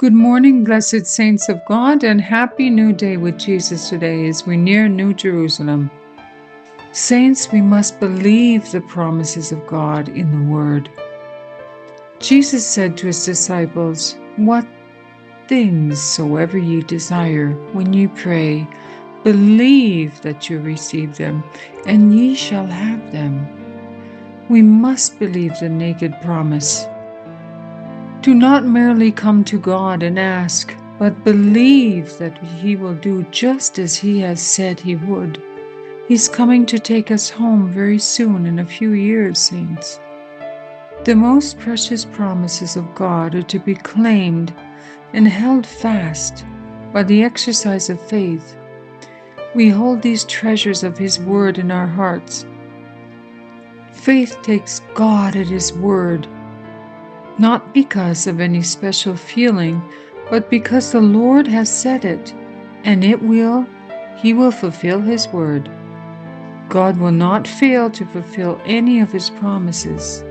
Good morning, blessed saints of God, and happy new day with Jesus today as we near New Jerusalem. Saints, we must believe the promises of God in the Word. Jesus said to his disciples, "What things soever ye desire, when ye pray, believe that you receive them, and ye shall have them." We must believe the naked promise. Do not merely come to God and ask, but believe that He will do just as He has said He would. He's coming to take us home very soon, in a few years, saints. The most precious promises of God are to be claimed and held fast by the exercise of faith. We hold these treasures of His Word in our hearts. Faith takes God at His word, not because of any special feeling, but because the Lord has said it, and He will fulfill His word. God will not fail to fulfill any of His promises.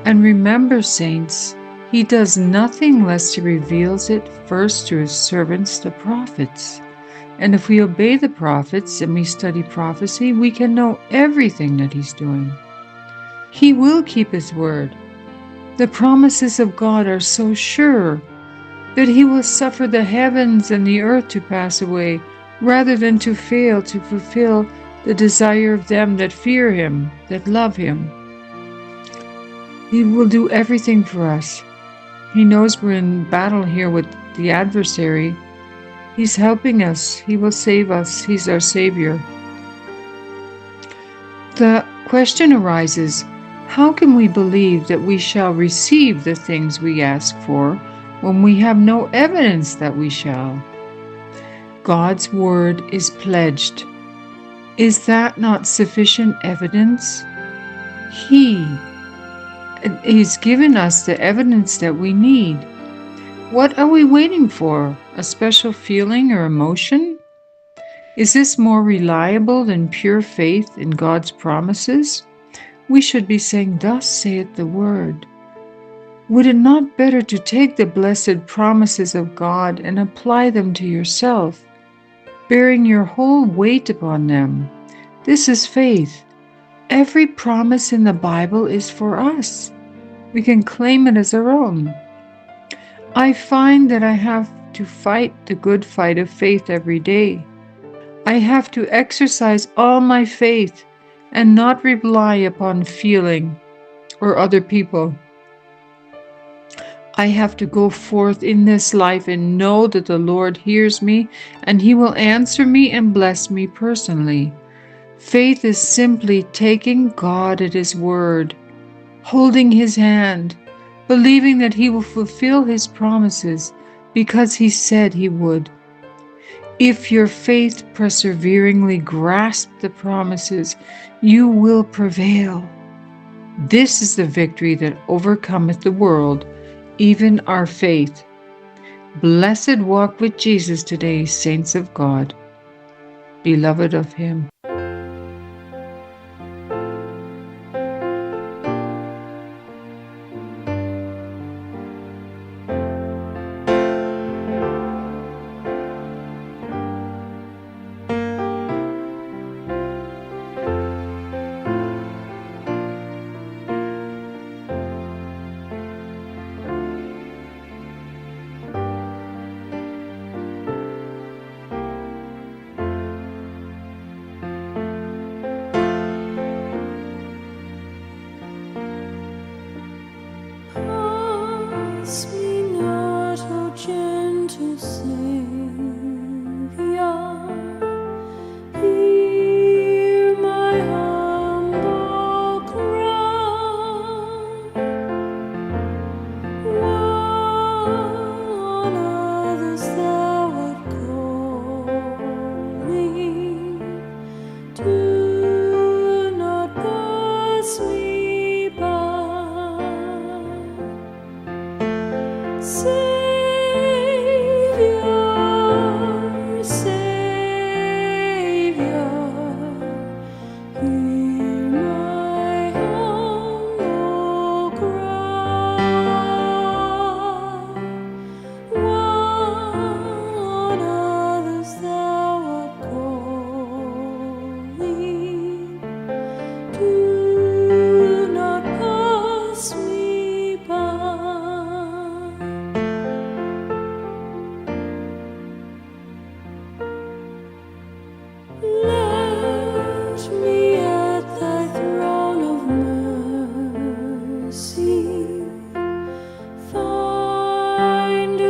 And remember, saints, He does nothing lest He reveals it first to His servants, the prophets. And if we obey the prophets and we study prophecy, we can know everything that He's doing. He will keep His word. The promises of God are so sure that He will suffer the heavens and the earth to pass away, rather than to fail to fulfill the desire of them that fear Him, that love Him. He will do everything for us. He knows we're in battle here with the adversary. He's helping us. He will save us. He's our Savior. The question arises, how can we believe that we shall receive the things we ask for when we have no evidence that we shall? God's word is pledged. Is that not sufficient evidence? He's given us the evidence that we need. What are we waiting for? A special feeling or emotion? Is this more reliable than pure faith in God's promises? We should be saying, "Thus saith the word." Would it not better to take the blessed promises of God and apply them to yourself, bearing your whole weight upon them? This is faith. Every promise in the Bible is for us. We can claim it as our own. I find that I have to fight the good fight of faith every day. I have to exercise all my faith and not rely upon feeling or other people. I have to go forth in this life and know that the Lord hears me and He will answer me and bless me personally. Faith is simply taking God at His word, holding His hand, believing that He will fulfill His promises because He said He would. If your faith perseveringly grasps the promises, you will prevail. This is the victory that overcometh the world, even our faith. Blessed walk with Jesus today, saints of God, beloved of Him.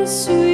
sweet.